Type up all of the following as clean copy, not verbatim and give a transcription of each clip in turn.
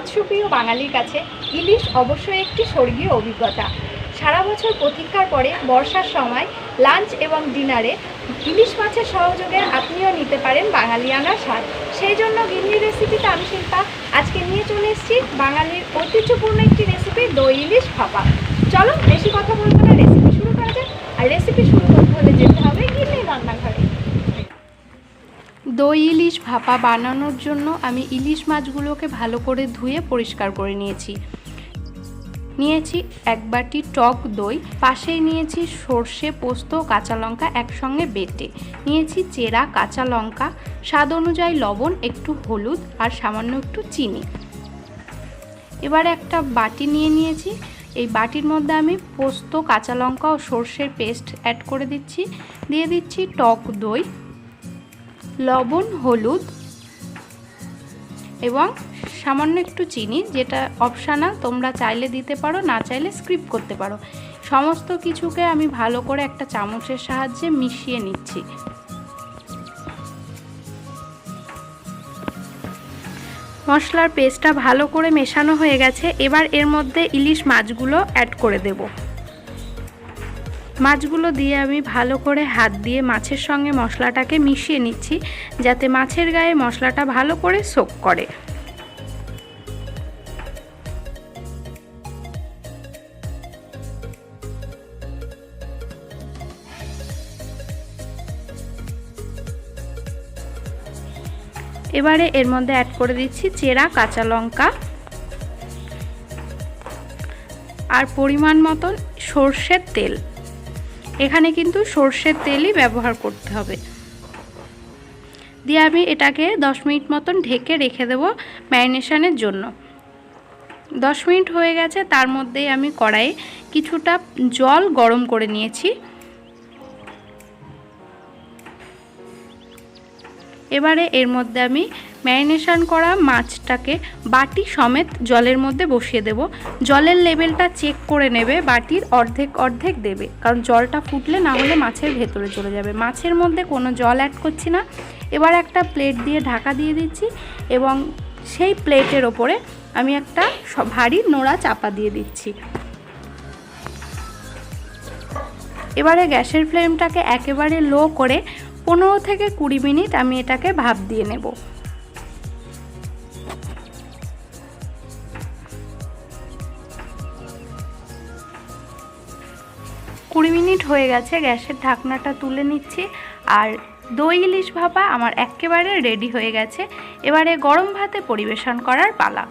মাছপ্রিয় বাঙালির কাছে ইলিশ অবশ্যই একটি স্বর্গীয় অভিজ্ঞতা। সারা বছর প্রতীক্ষার পরে বর্ষার সময় লাঞ্চ এবং ডিনারে ইলিশ মাছের সহযোগে আপনিও নিতে পারেন বাঙালিয়ানা স্বাদ। সেই জন্য গিন্নির রেসিপিতে আমি শিল্পা আজকে নিয়ে চলে এসেছি বাঙালির ঐতিহ্যপূর্ণ একটি রেসিপি, দই ইলিশ ভাপা। চলো বেশি কথা বলবো না, রেসিপি শুরু করা যাক। আর রেসিপি শুরু করতে হলে যেতে হবে গিন্নির রান্নাঘরে। দই ইলিশ ভাপা বানানোর জন্য আমি ইলিশ মাছগুলোকে ভালো করে ধুয়ে পরিষ্কার করে নিয়েছি। এক বাটি টক দই, পাশেই নিয়েছি সর্ষে, পোস্ত, কাঁচা লঙ্কা একসঙ্গে বেটে নিয়েছি, চেরা কাঁচা লঙ্কা, স্বাদ অনুযায়ী লবণ, একটু হলুদ আর সামান্য একটু চিনি। এবারে একটা বাটি নিয়েছি। এই বাটির মধ্যে আমি পোস্ত, কাঁচা লঙ্কা ও সর্ষের পেস্ট অ্যাড করে দিয়ে দিচ্ছি টক দই, লবণ, হলুদ এবং সামান্য একটু চিনি, যেটা অপশনাল, তোমরা চাইলে দিতে পারো, না চাইলে স্কিপ করতে পারো। সমস্ত কিছুকে আমি ভালো করে একটা চামচের সাহায্যে মিশিয়ে নিচ্ছি। মশলার পেস্টটা ভালো করে মেশানো হয়ে গেছে। এবার এর মধ্যে ইলিশ মাছগুলো অ্যাড করে দেব। মাছগুলো দিয়ে আমি ভালো করে হাত দিয়ে মাছের সঙ্গে মশলাটাকে মিশিয়ে নিচ্ছি, যাতে মাছের গায়ে মশলাটা ভালো করে সোক করে। এবারে এর মধ্যে অ্যাড করে দিচ্ছি চেরা কাঁচা লঙ্কা আর পরিমাণ মতন সর্ষের তেল। এখানে কিন্তু সর্ষের তেলই ব্যবহার করতে হবে। দিয়ে আমি এটাকে 10 মিনিট মতন ঢেকে রেখে দেব ম্যারিনেশনের জন্য। 10 মিনিট হয়ে গেছে, তার মধ্যেই আমি কড়াইয়ে কিছুটা জল গরম করে নিয়েছি। এবারে এর মধ্যে আমি ম্যারিনেশন করা মাছটাকে বাটি সমেত জলের মধ্যে বসিয়ে দেব। জলের লেভেলটা চেক করে নেবে, বাটির অর্ধেক দেবে, কারণ জলটা ফুটলে না হলে মাছের ভেতরে চলে যাবে। মাছের মধ্যে কোনো জল অ্যাড করছি না। এবার একটা প্লেট দিয়ে ঢাকা দিয়ে দিচ্ছি এবং সেই প্লেটের ওপরে আমি একটা ভারী নোড়া চাপা দিয়ে দিচ্ছি। এবারে গ্যাসের ফ্লেমটাকে একেবারে লো করে 15 থেকে 20 মিনিট আমি এটাকে ভাপ দিয়ে নেব। 20 মিনিট হয়ে গেছে, গ্যাসের ঢাকনাটা তুলে নিচ্ছি। আর দই ইলিশ ভাপা আমার একেবারে রেডি হয়ে গেছে। এবারে গরম ভাতে পরিবেশন করার পালা।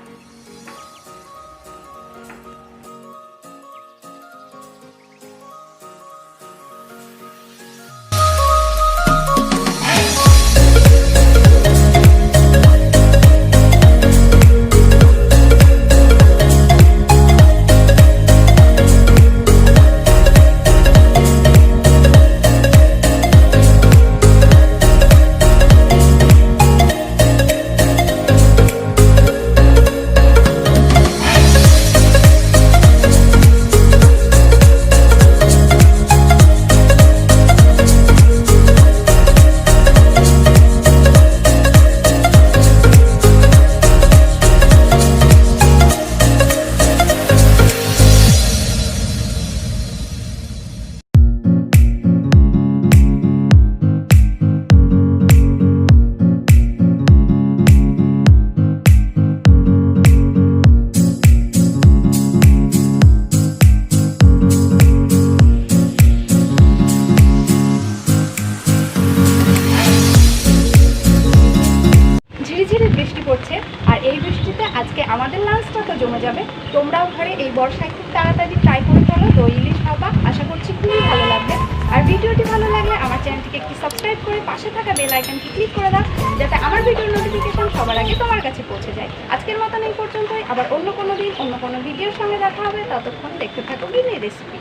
বৃষ্টি পড়ছে, আর এই বৃষ্টিতে আজকে আমাদের লাঞ্চটা তো জমে যাবে। তোমরাও ঘরে এই বর্ষায় খুব তাড়াতাড়ি ট্রাই করে ফেলো দই ইলিশ ভাপা। আশা করছি খুবই ভালো লাগবে। আর ভিডিওটি ভালো লাগলে আমার চ্যানেলটিকে একটু সাবস্ক্রাইব করে পাশে থাকা বেল আইকনটি ক্লিক করে দাও, যাতে আমার ভিডিওর নোটিফিকেশন সবার আগে তোমার কাছে পৌঁছে যায়। আজকের মতন এই পর্যন্তই, আবার অন্য কোনো দিন অন্য কোনো ভিডিওর সঙ্গে দেখা হবে। ততক্ষণ দেখতে থাকো গিন্নির রেসিপি।